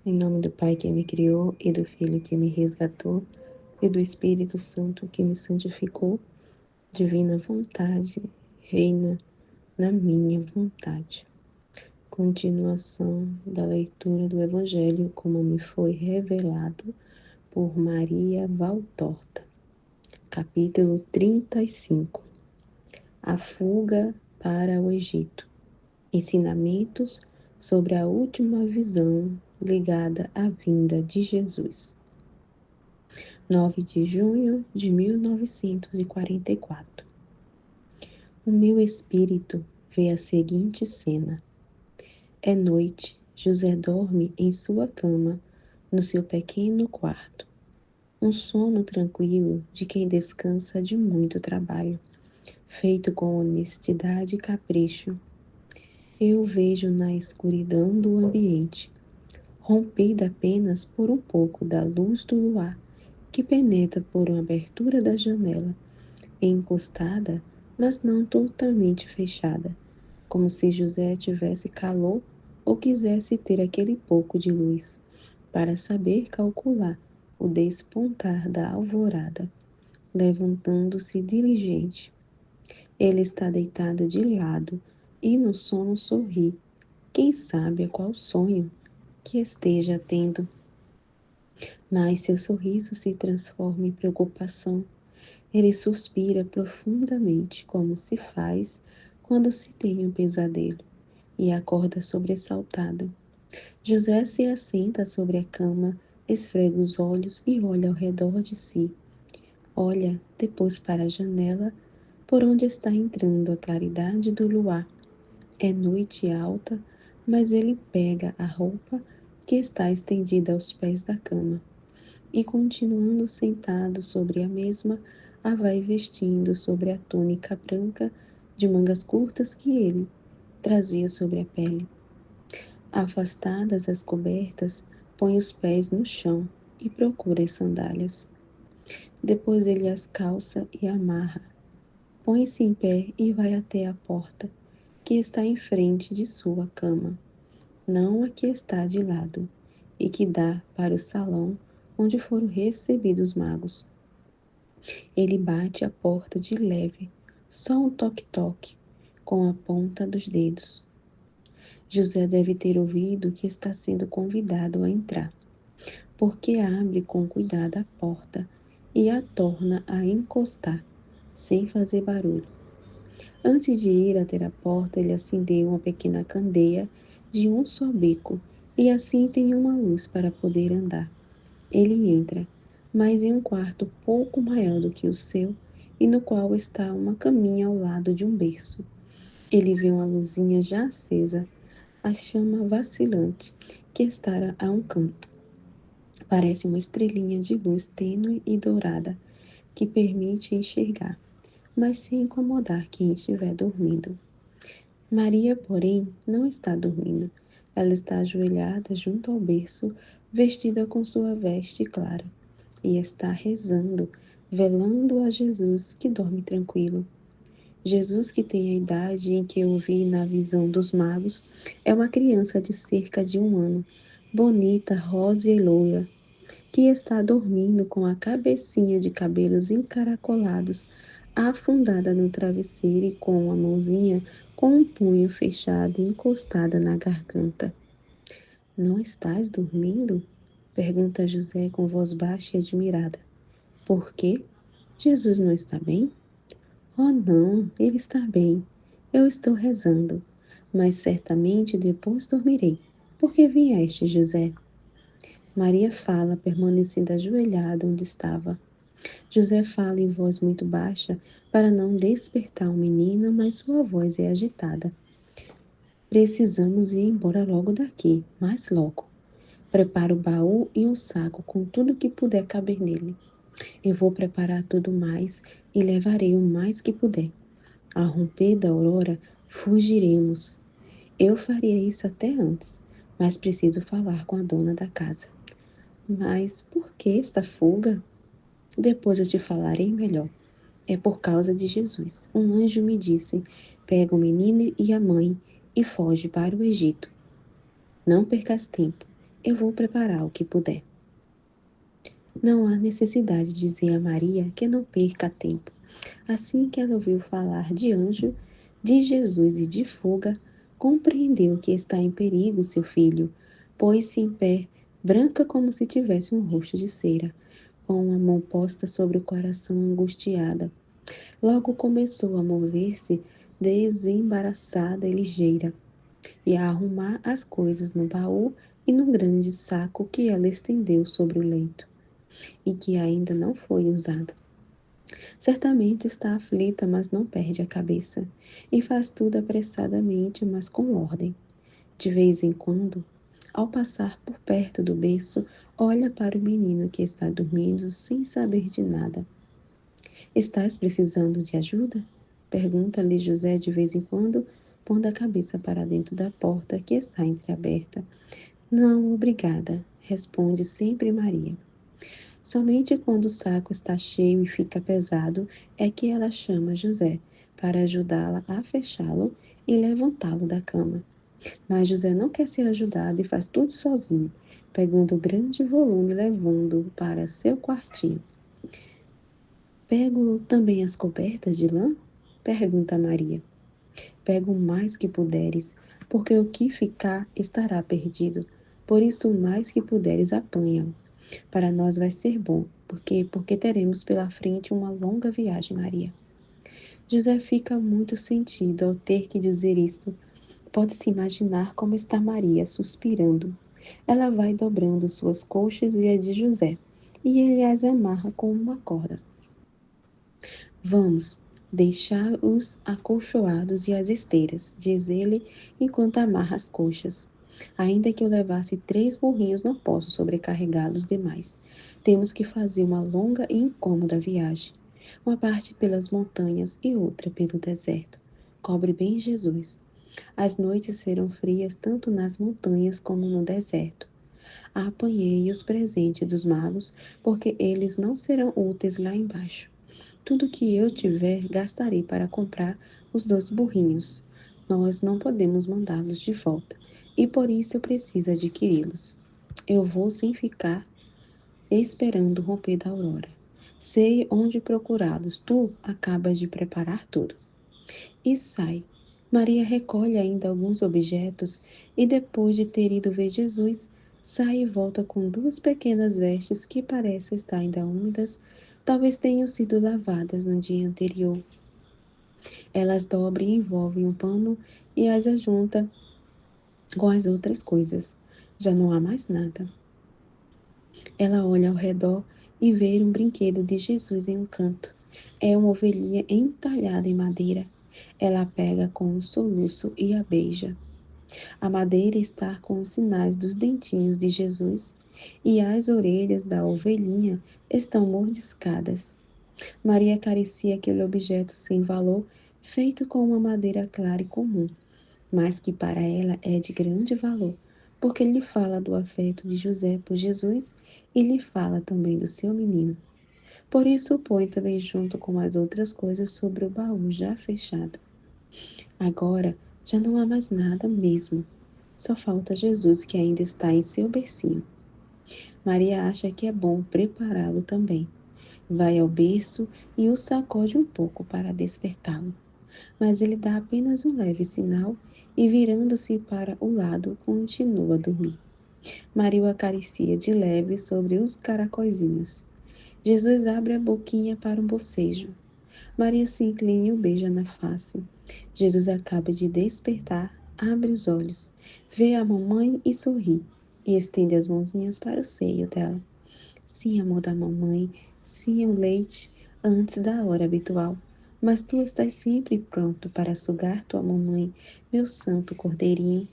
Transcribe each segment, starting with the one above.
Em nome do Pai que me criou, e do Filho que me resgatou, e do Espírito Santo que me santificou, divina vontade, reina na minha vontade. Continuação da leitura do Evangelho como me foi revelado por Maria Valtorta. Capítulo 35. A fuga para o Egito. Ensinamentos sobre a última visão ligada à vinda de Jesus. 9 de junho de 1944. O meu espírito vê a seguinte cena. É noite, José dorme em sua cama, no seu pequeno quarto. Um sono tranquilo de quem descansa de muito trabalho, feito com honestidade e capricho. Eu vejo na escuridão do ambiente, rompida apenas por um pouco da luz do luar, que penetra por uma abertura da janela, encostada, mas não totalmente fechada, como se José tivesse calor ou quisesse ter aquele pouco de luz, para saber calcular o despontar da alvorada, levantando-se diligente. Ele está deitado de lado e no sono sorri. Quem sabe a qual sonho que esteja tendo, mas seu sorriso se transforma em preocupação. Ele suspira profundamente, como se faz quando se tem um pesadelo, e acorda sobressaltado. José se assenta sobre a cama, esfrega os olhos e olha ao redor de si. Olha depois para a janela, por onde está entrando a claridade do luar. É noite alta, mas ele pega a roupa que está estendida aos pés da cama e, continuando sentado sobre a mesma, a vai vestindo sobre a túnica branca de mangas curtas que ele trazia sobre a pele. Afastadas as cobertas, põe os pés no chão e procura as sandálias. Depois ele as calça e amarra. Põe-se em pé e vai até a porta, que está em frente de sua cama, não a que está de lado, e que dá para o salão onde foram recebidos os magos. Ele bate a porta de leve, só um toque-toque, com a ponta dos dedos. José deve ter ouvido que está sendo convidado a entrar, porque abre com cuidado a porta e a torna a encostar, sem fazer barulho. Antes de ir até a porta, ele acendeu uma pequena candeia de um só bico, e assim tem uma luz para poder andar. Ele entra, mas em um quarto pouco maior do que o seu, e no qual está uma caminha ao lado de um berço. Ele vê uma luzinha já acesa, a chama vacilante, que está a um canto. Parece uma estrelinha de luz tênue e dourada, que permite enxergar, mas sem incomodar quem estiver dormindo. Maria, porém, não está dormindo. Ela está ajoelhada junto ao berço, vestida com sua veste clara, e está rezando, velando a Jesus que dorme tranquilo. Jesus, que tem a idade em que eu vi na visão dos magos, é uma criança de cerca de 1 ano, bonita, rosa e loira, que está dormindo com a cabecinha de cabelos encaracolados, afundada no travesseiro e com a mãozinha com um punho fechado encostada na garganta. Não estás dormindo? Pergunta José com voz baixa e admirada. Por quê? Jesus não está bem? Oh, não, ele está bem. Eu estou rezando, mas certamente depois dormirei. Por que vieste, José? Maria fala, permanecendo ajoelhada onde estava. José fala em voz muito baixa para não despertar o menino, mas sua voz é agitada. Precisamos ir embora logo daqui, mais logo. Prepara o baú e um saco com tudo que puder caber nele. Eu vou preparar tudo mais e levarei o mais que puder. Ao romper da aurora, fugiremos. Eu faria isso até antes, mas preciso falar com a dona da casa. Mas por que esta fuga? Depois eu te falarei melhor. É por causa de Jesus. Um anjo me disse: pega o menino e a mãe e foge para o Egito. Não percas tempo. Eu vou preparar o que puder. Não há necessidade de dizer a Maria que não perca tempo. Assim que ela ouviu falar de anjo, de Jesus e de fuga, compreendeu que está em perigo seu filho. Pôs-se em pé, branca como se tivesse um rosto de cera, com a mão posta sobre o coração angustiada. Logo começou a mover-se desembaraçada e ligeira, e a arrumar as coisas no baú e num grande saco que ela estendeu sobre o leito, e que ainda não foi usado. Certamente está aflita, mas não perde a cabeça, e faz tudo apressadamente, mas com ordem. De vez em quando, ao passar por perto do berço, olha para o menino que está dormindo sem saber de nada. Estás precisando de ajuda? Pergunta-lhe José de vez em quando, pondo a cabeça para dentro da porta que está entreaberta. Não, obrigada, responde sempre Maria. Somente quando o saco está cheio e fica pesado é que ela chama José para ajudá-la a fechá-lo e levantá-lo da cama. Mas José não quer ser ajudado e faz tudo sozinho, pegando o grande volume e levando-o para seu quartinho. Pego também as cobertas de lã? Pergunta Maria. Pego o mais que puderes, porque o que ficar estará perdido. Por isso, o mais que puderes apanha. Para nós vai ser bom, porque teremos pela frente uma longa viagem, Maria. José fica muito sentido ao ter que dizer isto. Pode-se imaginar como está Maria, suspirando. Ela vai dobrando suas coxas e a de José, e ele as amarra com uma corda. Vamos, deixar-os acolchoados e as esteiras, diz ele enquanto amarra as coxas. Ainda que eu levasse 3 burrinhos, não posso sobrecarregá-los demais. Temos que fazer uma longa e incômoda viagem. Uma parte pelas montanhas e outra pelo deserto. Cobre bem Jesus. As noites serão frias tanto nas montanhas como no deserto. Apanhei os presentes dos magos, porque eles não serão úteis lá embaixo. Tudo que eu tiver, gastarei para comprar os 2 burrinhos. Nós não podemos mandá-los de volta, e por isso eu preciso adquiri-los. Eu vou sem ficar esperando o romper da aurora. Sei onde procurá-los. Tu acabas de preparar tudo. E sai. Maria recolhe ainda alguns objetos e, depois de ter ido ver Jesus, sai e volta com 2 pequenas vestes que parecem estar ainda úmidas, talvez tenham sido lavadas no dia anterior. Elas dobra e envolve um pano e as ajunta com as outras coisas. Já não há mais nada. Ela olha ao redor e vê um brinquedo de Jesus em um canto. É uma ovelhinha entalhada em madeira. Ela pega com um soluço e a beija. A madeira está com os sinais dos dentinhos de Jesus e as orelhas da ovelhinha estão mordiscadas. Maria acaricia aquele objeto sem valor, feito com uma madeira clara e comum, mas que para ela é de grande valor, porque lhe fala do afeto de José por Jesus e lhe fala também do seu menino. Por isso o põe também junto com as outras coisas sobre o baú já fechado. Agora já não há mais nada mesmo. Só falta Jesus que ainda está em seu bercinho. Maria acha que é bom prepará-lo também. Vai ao berço e o sacode um pouco para despertá-lo. Mas ele dá apenas um leve sinal e, virando-se para o lado, continua a dormir. Maria o acaricia de leve sobre os caracóizinhos. Jesus abre a boquinha para um bocejo. Maria se inclina e o beija na face. Jesus acaba de despertar, abre os olhos, vê a mamãe e sorri, e estende as mãozinhas para o seio dela. Sim, amor da mamãe, sim, o leite, antes da hora habitual. Mas tu estás sempre pronto para sugar tua mamãe, meu santo cordeirinho.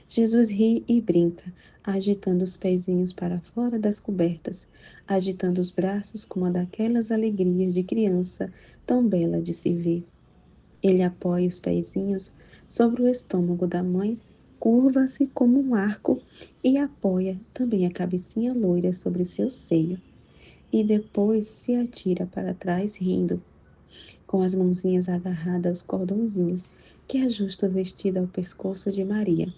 Jesus ri e brinca, agitando os pezinhos para fora das cobertas, agitando os braços com uma daquelas alegrias de criança tão bela de se ver. Ele apoia os pezinhos sobre o estômago da mãe, curva-se como um arco e apoia também a cabecinha loira sobre seu seio. E depois se atira para trás rindo, com as mãozinhas agarradas aos cordõezinhos que ajusta o vestido ao pescoço de Maria,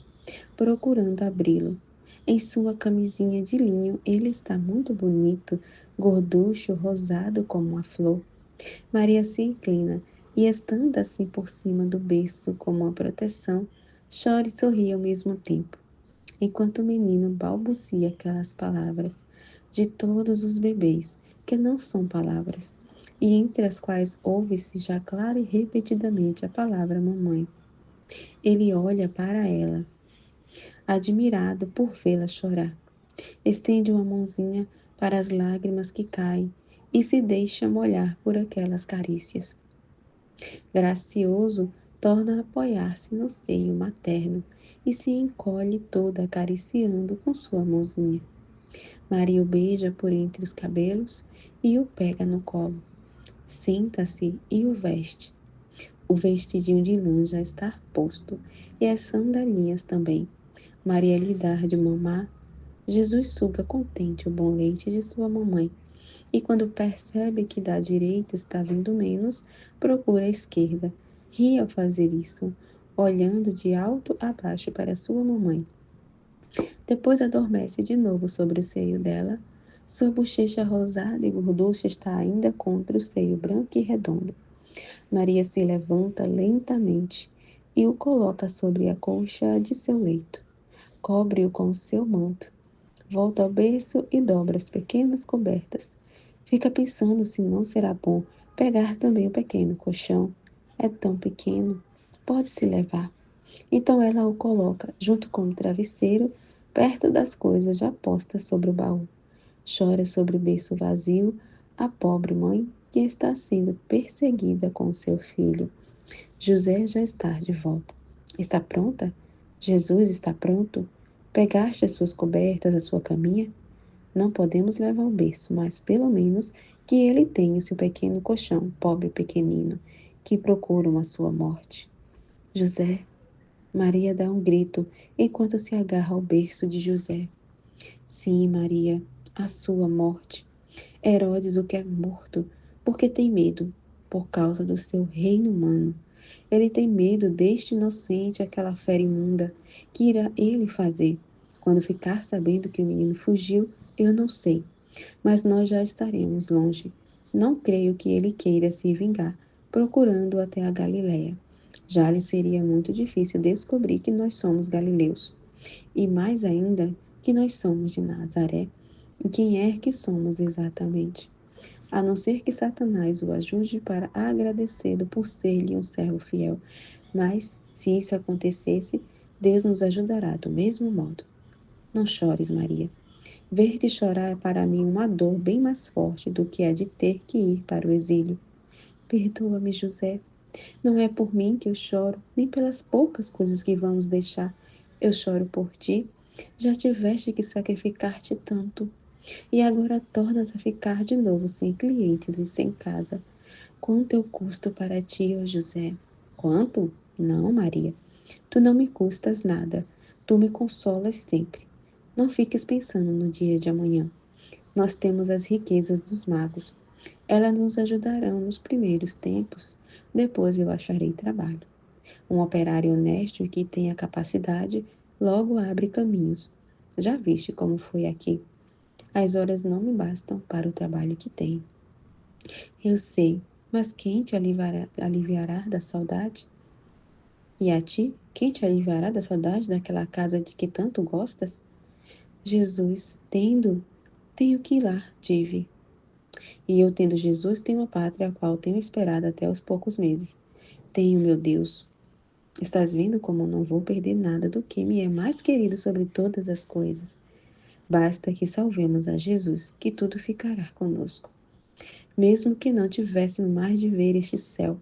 procurando abri-lo. Em sua camisinha de linho, ele está muito bonito, gorducho, rosado como uma flor. Maria se inclina e, estando assim por cima do berço como uma proteção, chora e sorri ao mesmo tempo, enquanto o menino balbucia aquelas palavras de todos os bebês, que não são palavras, e entre as quais ouve-se já clara e repetidamente a palavra mamãe. Ele olha para ela, admirado por vê-la chorar. Estende uma mãozinha para as lágrimas que caem e se deixa molhar por aquelas carícias. Gracioso, torna a apoiar-se no seio materno e se encolhe toda acariciando com sua mãozinha. Maria o beija por entre os cabelos e o pega no colo. Senta-se e o veste. O vestidinho de lã já está posto e as sandalinhas também. Maria lhe dá de mamar. Jesus suga contente o bom leite de sua mamãe e, quando percebe que da direita está vindo menos, procura a esquerda. Ri ao fazer isso, olhando de alto a baixo para sua mamãe. Depois adormece de novo sobre o seio dela. Sua bochecha rosada e gorducha está ainda contra o seio branco e redondo. Maria se levanta lentamente e o coloca sobre a colcha de seu leito. Cobre-o com o seu manto. Volta ao berço e dobra as pequenas cobertas. Fica pensando se não será bom pegar também o pequeno colchão. É tão pequeno, pode-se levar. Então ela o coloca, junto com o travesseiro, perto das coisas já postas sobre o baú. Chora sobre o berço vazio a pobre mãe que está sendo perseguida com seu filho. José já está de volta. Está pronta? Jesus está pronto? Pegaste as suas cobertas, a sua caminha? Não podemos levar o berço, mas pelo menos que ele tenha o seu pequeno colchão, pobre pequenino, que procuram a sua morte. José, Maria dá um grito enquanto se agarra ao berço de José. Sim, Maria, a sua morte. Herodes o quer morto, porque tem medo, por causa do seu reino humano. Ele tem medo deste inocente, aquela fera imunda. Que irá ele fazer? Quando ficar sabendo que o menino fugiu, eu não sei. Mas nós já estaremos longe. Não creio que ele queira se vingar, procurando até a Galiléia. Já lhe seria muito difícil descobrir que nós somos galileus. E mais ainda, que nós somos de Nazaré. E quem é que somos exatamente? A não ser que Satanás o ajude para agradecê-lo por ser-lhe um servo fiel. Mas, se isso acontecesse, Deus nos ajudará do mesmo modo. Não chores, Maria. Ver-te chorar é para mim uma dor bem mais forte do que a de ter que ir para o exílio. Perdoa-me, José. Não é por mim que eu choro, nem pelas poucas coisas que vamos deixar. Eu choro por ti. Já tiveste que sacrificar-te tanto. E agora tornas a ficar de novo sem clientes e sem casa. Quanto eu custo para ti, ó José? Quanto? Não, Maria. Tu não me custas nada. Tu me consolas sempre. Não fiques pensando no dia de amanhã. Nós temos as riquezas dos magos. Elas nos ajudarão nos primeiros tempos. Depois eu acharei trabalho. Um operário honesto e que tenha capacidade logo abre caminhos. Já viste como foi aqui? As horas não me bastam para o trabalho que tenho. Eu sei, mas quem te aliviará da saudade? E a ti, quem te aliviará da saudade daquela casa de que tanto gostas? Jesus, tenho que ir lá, Dive. E eu, tendo Jesus, tenho a pátria a qual tenho esperado até os poucos meses. Tenho, meu Deus. Estás vendo como não vou perder nada do que me é mais querido sobre todas as coisas. Basta que salvemos a Jesus, que tudo ficará conosco. Mesmo que não tivéssemos mais de ver este céu,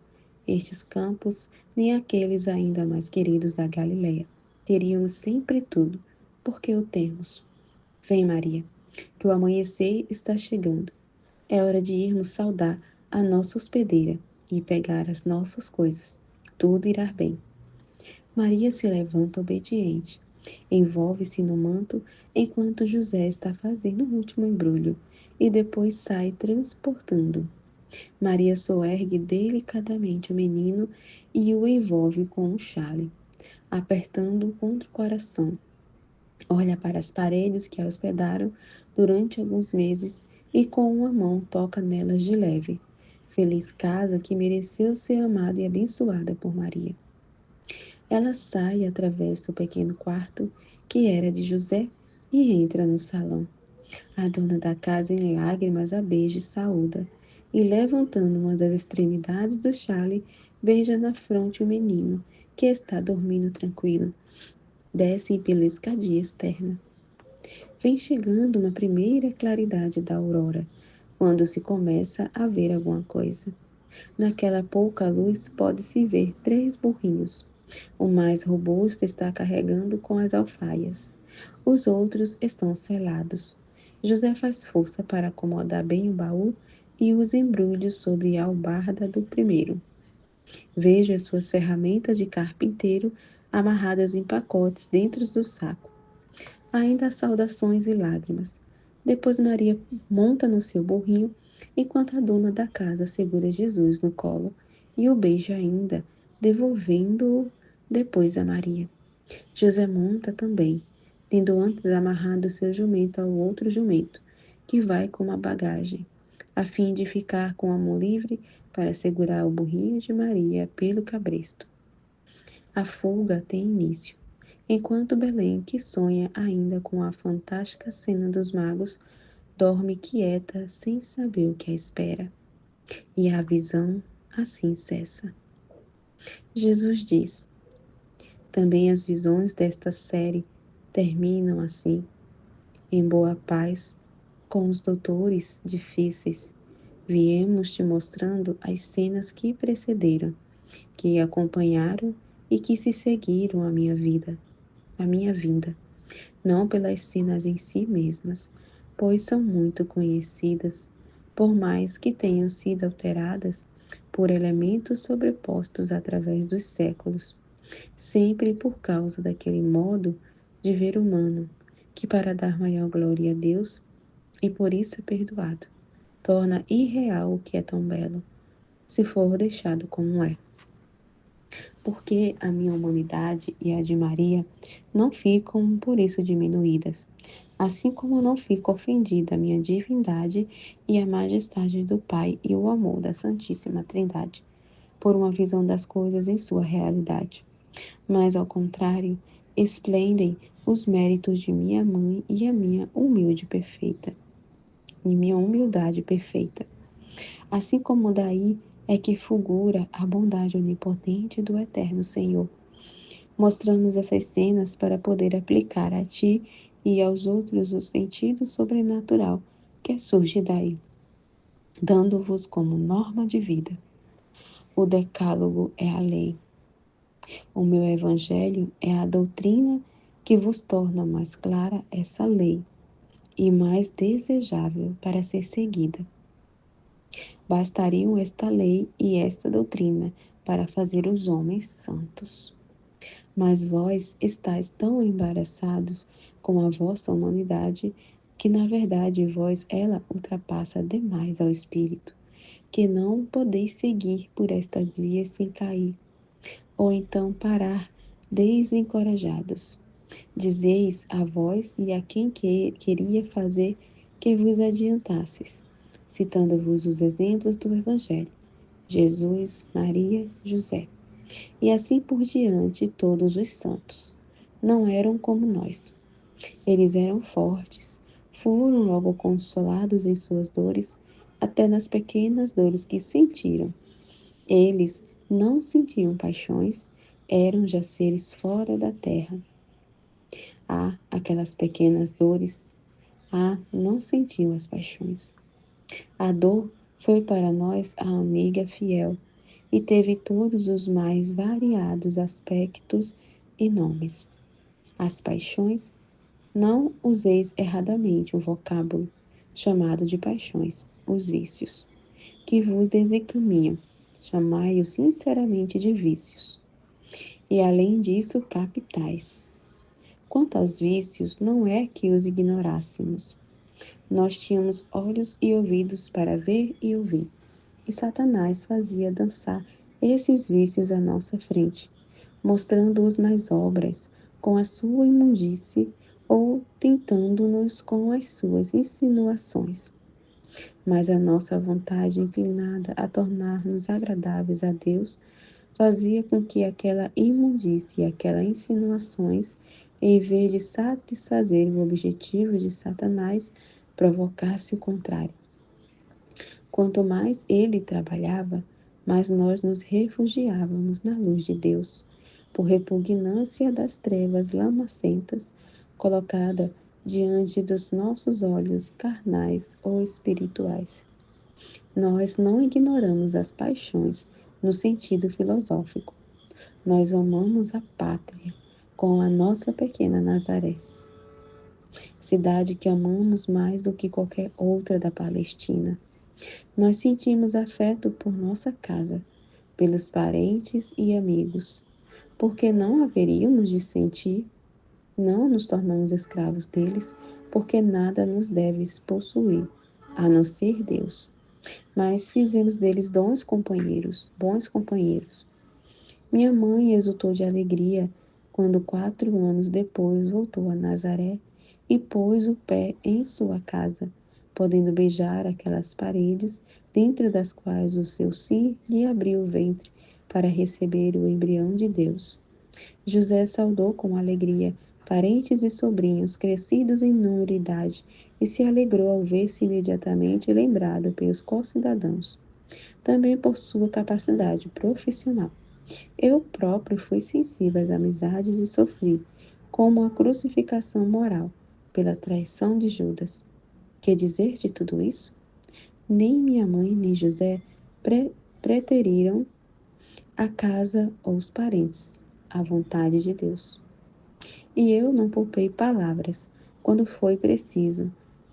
estes campos, nem aqueles ainda mais queridos da Galileia, teríamos sempre tudo, porque o temos. Vem, Maria, que o amanhecer está chegando. É hora de irmos saudar a nossa hospedeira e pegar as nossas coisas. Tudo irá bem. Maria se levanta obediente. Envolve-se no manto enquanto José está fazendo o último embrulho e depois sai transportando. Maria soergue delicadamente o menino e o envolve com um xale, apertando contra o coração. Olha para as paredes que a hospedaram durante alguns meses e com uma mão toca nelas de leve. Feliz casa que mereceu ser amada e abençoada por Maria. Ela sai e atravessa o pequeno quarto que era de José e entra no salão. A dona da casa, em lágrimas, a beija e saúda, e levantando uma das extremidades do chale, beija na fronte o menino, que está dormindo tranquilo. Descem pela escadia externa. Vem chegando uma primeira claridade da aurora, quando se começa a ver alguma coisa. Naquela pouca luz pode-se ver 3 burrinhos. O mais robusto está carregando com as alfaias. Os outros estão selados. José faz força para acomodar bem o baú e os embrulhos sobre a albarda do primeiro. Vejo as suas ferramentas de carpinteiro amarradas em pacotes dentro do saco. Ainda há saudações e lágrimas. Depois Maria monta no seu burrinho, enquanto a dona da casa segura Jesus no colo e o beija ainda, devolvendo-o depois a Maria. José monta também, tendo antes amarrado seu jumento ao outro jumento, que vai com a bagagem, a fim de ficar com a mão livre para segurar o burrinho de Maria pelo cabresto. A fuga tem início. Enquanto Belém, que sonha ainda com a fantástica cena dos magos, dorme quieta sem saber o que a espera. E a visão assim cessa. Jesus diz: também as visões desta série terminam assim, em boa paz, com os doutores difíceis. Viemos te mostrando as cenas que precederam, que acompanharam e que se seguiram a minha vinda, não pelas cenas em si mesmas, pois são muito conhecidas, por mais que tenham sido alteradas por elementos sobrepostos através dos séculos, sempre por causa daquele modo de ver humano, que para dar maior glória a Deus, e por isso é perdoado, torna irreal o que é tão belo, se for deixado como é. Porque a minha humanidade e a de Maria não ficam por isso diminuídas, assim como não fica ofendida a minha divindade e a majestade do Pai e o amor da Santíssima Trindade, por uma visão das coisas em sua realidade. Mas, ao contrário, esplendem os méritos de minha mãe e a minha humilde perfeita, e minha humildade perfeita. Assim como daí é que fulgura a bondade onipotente do Eterno Senhor. Mostramos essas cenas para poder aplicar a ti e aos outros o sentido sobrenatural que surge daí, dando-vos como norma de vida. O decálogo é a lei. O meu evangelho é a doutrina que vos torna mais clara essa lei e mais desejável para ser seguida. Bastariam esta lei e esta doutrina para fazer os homens santos. Mas vós estáis tão embaraçados com a vossa humanidade que, na verdade, vós ela ultrapassa demais ao espírito, que não podeis seguir por estas vias sem cair, ou então parar desencorajados. Dizeis a vós e a quem queria fazer que vos adiantasses, citando-vos os exemplos do Evangelho, Jesus, Maria, José, e assim por diante todos os santos. Não eram como nós. Eles eram fortes, foram logo consolados em suas dores, até nas pequenas dores que sentiram. Eles não sentiam paixões, eram já seres fora da terra. Aquelas pequenas dores, não sentiam as paixões. A dor foi para nós a amiga fiel e teve todos os mais variados aspectos e nomes. As paixões, não useis erradamente o vocábulo chamado de paixões, os vícios, que vos desencaminham, chamai-o sinceramente de vícios. E além disso, capitais. Quanto aos vícios, não é que os ignorássemos. Nós tínhamos olhos e ouvidos para ver e ouvir, e Satanás fazia dançar esses vícios à nossa frente, mostrando-os nas obras, com a sua imundície ou tentando-nos com as suas insinuações. Mas a nossa vontade inclinada a tornar-nos agradáveis a Deus fazia com que aquela imundície e aquelas insinuações, em vez de satisfazer o objetivo de Satanás, provocasse o contrário. Quanto mais ele trabalhava, mais nós nos refugiávamos na luz de Deus, por repugnância das trevas lamacentas colocada diante dos nossos olhos carnais ou espirituais. Nós não ignoramos as paixões no sentido filosófico. Nós amamos a pátria com a nossa pequena Nazaré, cidade que amamos mais do que qualquer outra da Palestina. Nós sentimos afeto por nossa casa, pelos parentes e amigos. Porque não haveríamos de sentir, não nos tornamos escravos deles, porque nada nos deve possuir, a não ser Deus. Mas fizemos deles bons companheiros. Minha mãe exultou de alegria quando 4 anos depois voltou a Nazaré e pôs o pé em sua casa, podendo beijar aquelas paredes dentro das quais o seu sim lhe abriu o ventre para receber o embrião de Deus. José saudou com alegria parentes e sobrinhos crescidos em número e idade e se alegrou ao ver-se imediatamente lembrado pelos concidadãos, também por sua capacidade profissional. Eu próprio fui sensível às amizades e sofri, como a crucificação moral, pela traição de Judas. Que dizer de tudo isso? Nem minha mãe nem José preteriram a casa ou os parentes, à vontade de Deus. E eu não poupei palavras quando foi preciso,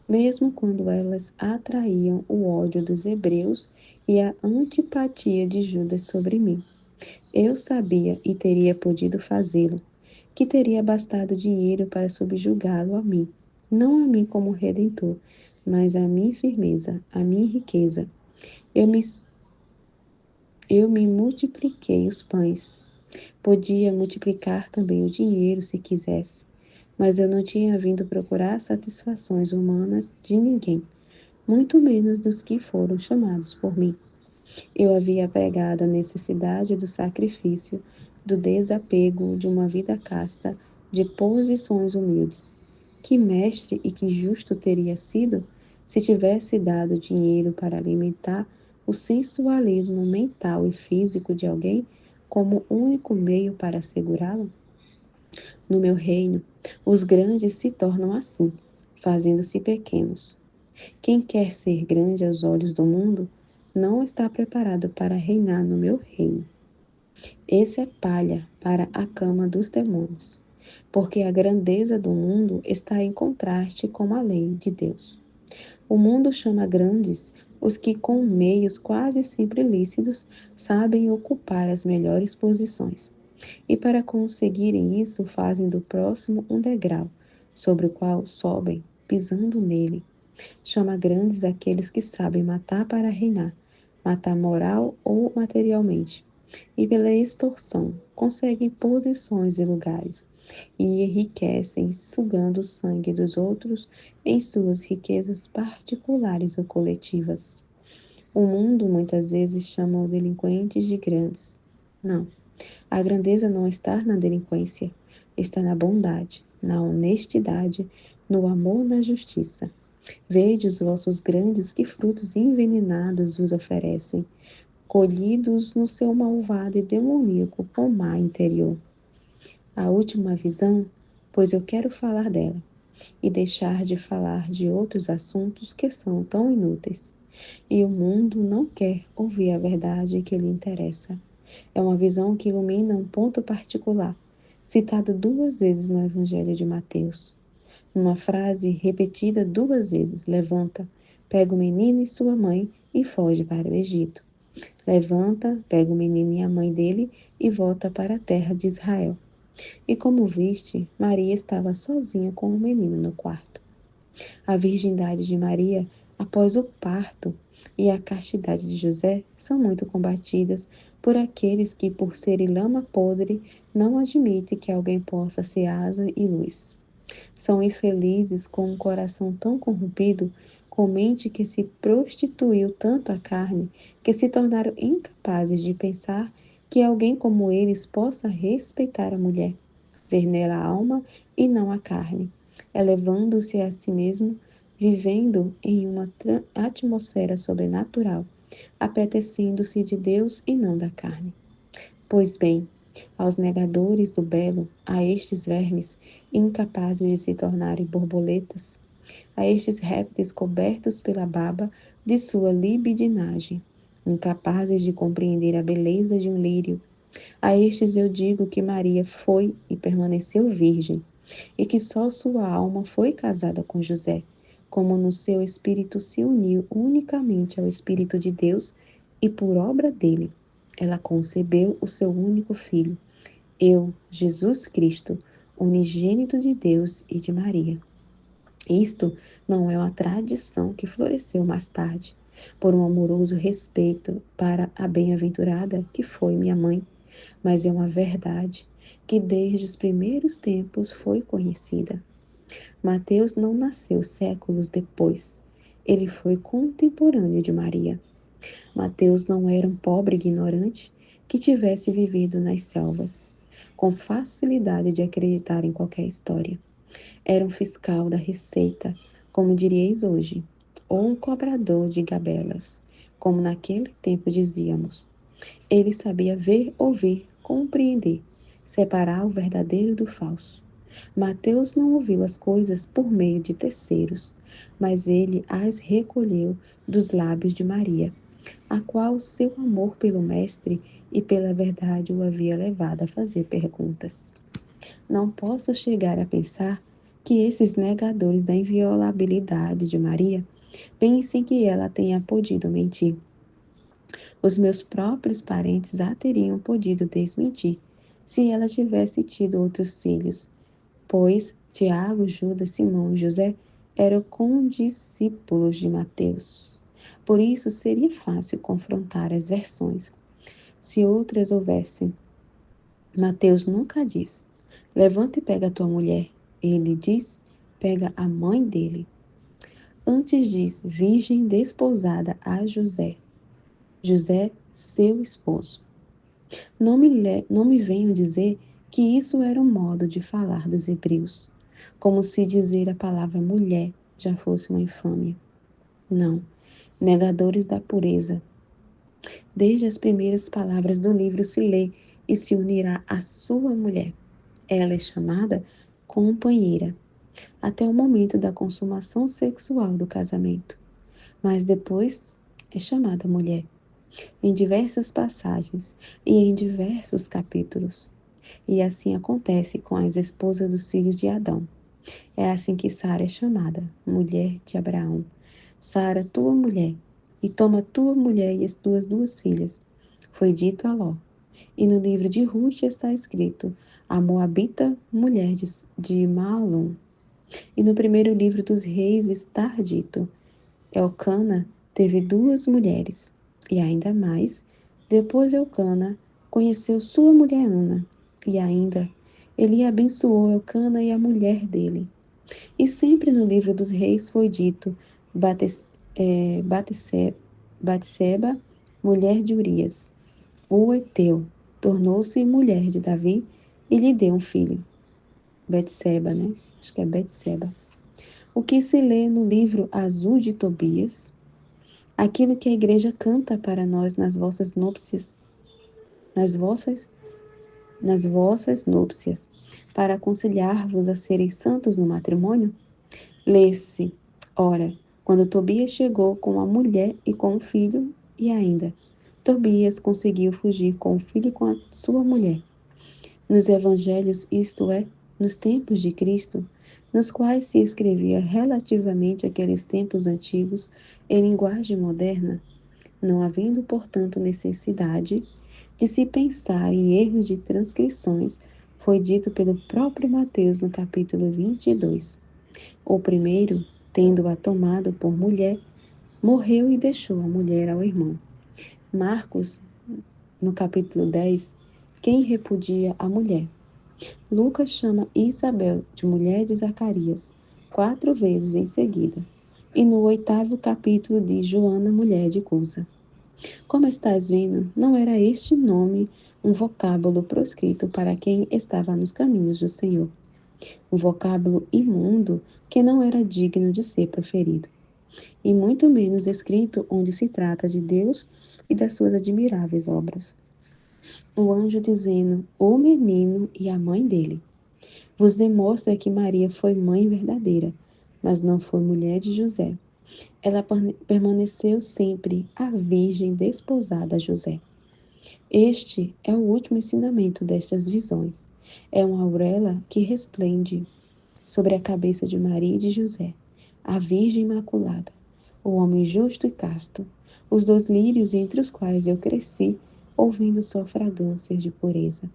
mesmo quando elas atraíam o ódio dos hebreus e a antipatia de Judas sobre mim. Eu sabia e teria podido fazê-lo, que teria bastado dinheiro para subjugá-lo a mim, não a mim como redentor, mas a minha firmeza, a minha riqueza. Eu me, eu me multipliquei os pães. Podia multiplicar também o dinheiro se quisesse, mas eu não tinha vindo procurar satisfações humanas de ninguém, muito menos dos que foram chamados por mim. Eu havia pregado a necessidade do sacrifício, do desapego de uma vida casta, de posições humildes. Que mestre e que justo teria sido se tivesse dado dinheiro para alimentar o sensualismo mental e físico de alguém como único meio para assegurá-lo? No meu reino, os grandes se tornam assim, fazendo-se pequenos. Quem quer ser grande aos olhos do mundo não está preparado para reinar no meu reino. Esse é palha para a cama dos demônios, porque a grandeza do mundo está em contraste com a lei de Deus. O mundo chama grandes os que, com meios quase sempre lícitos, sabem ocupar as melhores posições. E para conseguirem isso, fazem do próximo um degrau, sobre o qual sobem, pisando nele. Chama grandes aqueles que sabem matar para reinar, matar moral ou materialmente, e pela extorsão conseguem posições e lugares, e enriquecem sugando o sangue dos outros em suas riquezas particulares ou coletivas. O mundo muitas vezes chama os delinquentes de grandes. Não, a grandeza não está na delinquência, está na bondade, na honestidade, no amor, na justiça. Vede os vossos grandes que frutos envenenados vos oferecem, colhidos no seu malvado e demoníaco pomar interior. A última visão, pois eu quero falar dela, e deixar de falar de outros assuntos que são tão inúteis. E o mundo não quer ouvir a verdade que lhe interessa. É uma visão que ilumina um ponto particular, citado 2 vezes no Evangelho de Mateus. Numa frase repetida 2 vezes, levanta, pega o menino e sua mãe e foge para o Egito. Levanta, pega o menino e a mãe dele e volta para a terra de Israel. E como viste, Maria estava sozinha com o menino no quarto. A virgindade de Maria, após o parto, e a castidade de José são muito combatidas por aqueles que, por serem lama podre, não admitem que alguém possa ser asa e luz. São infelizes com um coração tão corrompido, com mente que se prostituiu tanto à carne, que se tornaram incapazes de pensar que alguém como eles possa respeitar a mulher, ver nela a alma e não a carne, elevando-se a si mesmo, vivendo em uma atmosfera sobrenatural, apetecendo-se de Deus e não da carne. Pois bem, aos negadores do belo, a estes vermes, incapazes de se tornarem borboletas, a estes répteis cobertos pela baba de sua libidinagem, incapazes de compreender a beleza de um lírio, a estes eu digo que Maria foi e permaneceu virgem, e que só sua alma foi casada com José, como no seu espírito se uniu unicamente ao Espírito de Deus e por obra dele. Ela concebeu o seu único filho, eu, Jesus Cristo, unigênito de Deus e de Maria. Isto não é uma tradição que floresceu mais tarde, por um amoroso respeito para a bem-aventurada que foi minha mãe, mas é uma verdade que desde os primeiros tempos foi conhecida. Mateus não nasceu séculos depois. Ele foi contemporâneo de Maria. Mateus não era um pobre ignorante que tivesse vivido nas selvas, com facilidade de acreditar em qualquer história. Era um fiscal da receita, como diríeis hoje, ou um cobrador de gabelas, como naquele tempo dizíamos. Ele sabia ver, ouvir, compreender, separar o verdadeiro do falso. Mateus não ouviu as coisas por meio de terceiros, mas ele as recolheu dos lábios de Maria, a qual seu amor pelo Mestre e pela verdade o havia levado a fazer perguntas. Não posso chegar a pensar que esses negadores da inviolabilidade de Maria pensem que ela tenha podido mentir. Os meus próprios parentes a teriam podido desmentir se ela tivesse tido outros filhos, pois Tiago, Judas, Simão e José eram condiscípulos de Mateus. Por isso seria fácil confrontar as versões, se outras houvessem. Mateus nunca diz: levanta e pega a tua mulher. Ele diz: pega a mãe dele. Antes diz: virgem desposada a José. José, seu esposo. Não me venham dizer que isso era um modo de falar dos hebreus, como se dizer a palavra mulher já fosse uma infâmia. Não, negadores da pureza. Desde as primeiras palavras do livro se lê e se unirá à sua mulher. Ela é chamada companheira, até o momento da consumação sexual do casamento, mas depois é chamada mulher, em diversas passagens e em diversos capítulos. E assim acontece com as esposas dos filhos de Adão. É assim que Sara é chamada, mulher de Abraão. Sara, tua mulher, e toma tua mulher e as tuas duas filhas. Foi dito a Ló. E no livro de Ruth está escrito, a Moabita, mulher de Maalon. E no primeiro livro dos reis está dito, Elcana teve duas mulheres. E ainda mais, depois Elcana conheceu sua mulher Ana. E ainda, ele abençoou Elcana e a mulher dele. E sempre no livro dos reis foi dito, Batseba, mulher de Urias, o Eteu, tornou-se mulher de Davi e lhe deu um filho. Betseba, né? Acho que é Betseba. O que se lê no livro azul de Tobias, aquilo que a igreja canta para nós nas vossas núpcias, nas vossas, nas vossas núpcias, para aconselhar-vos a serem santos no matrimônio, lê-se, ora, quando Tobias chegou com a mulher e com o filho, e ainda, Tobias conseguiu fugir com o filho e com a sua mulher. Nos evangelhos, isto é, nos tempos de Cristo, nos quais se escrevia relativamente àqueles tempos antigos em linguagem moderna, não havendo, portanto, necessidade de se pensar em erros de transcrições, foi dito pelo próprio Mateus no capítulo 22. O primeiro, tendo-a tomado por mulher, morreu e deixou a mulher ao irmão. Marcos, no capítulo 10, quem repudia a mulher? Lucas chama Isabel de mulher de Zacarias 4 vezes em seguida, e no 8º capítulo diz Joana, mulher de Cusa. Como estás vendo, não era este nome um vocábulo proscrito para quem estava nos caminhos do Senhor. Um vocábulo imundo que não era digno de ser proferido, e muito menos escrito onde se trata de Deus e das suas admiráveis obras. O anjo dizendo, o menino e a mãe dele, vos demonstra que Maria foi mãe verdadeira, mas não foi mulher de José. Ela permaneceu sempre a virgem desposada a José. Este é o último ensinamento destas visões. É uma auréola que resplende sobre a cabeça de Maria e de José, a Virgem Imaculada, o homem justo e casto, os 2 lírios entre os quais eu cresci, ouvindo só fragrâncias de pureza.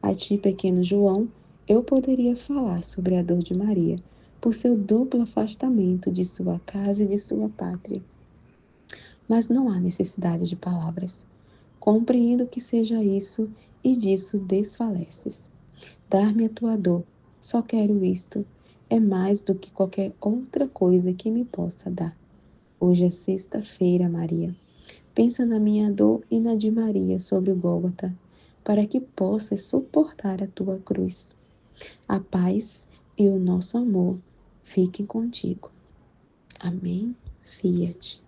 A ti, pequeno João, eu poderia falar sobre a dor de Maria, por seu duplo afastamento de sua casa e de sua pátria. Mas não há necessidade de palavras. Compreendo que seja isso e disso desfaleces. Dar-me a tua dor, só quero isto, é mais do que qualquer outra coisa que me possa dar. Hoje é sexta-feira, Maria. Pensa na minha dor e na de Maria sobre o Gólgota, para que possas suportar a tua cruz. A paz e o nosso amor fiquem contigo. Amém. Fiat.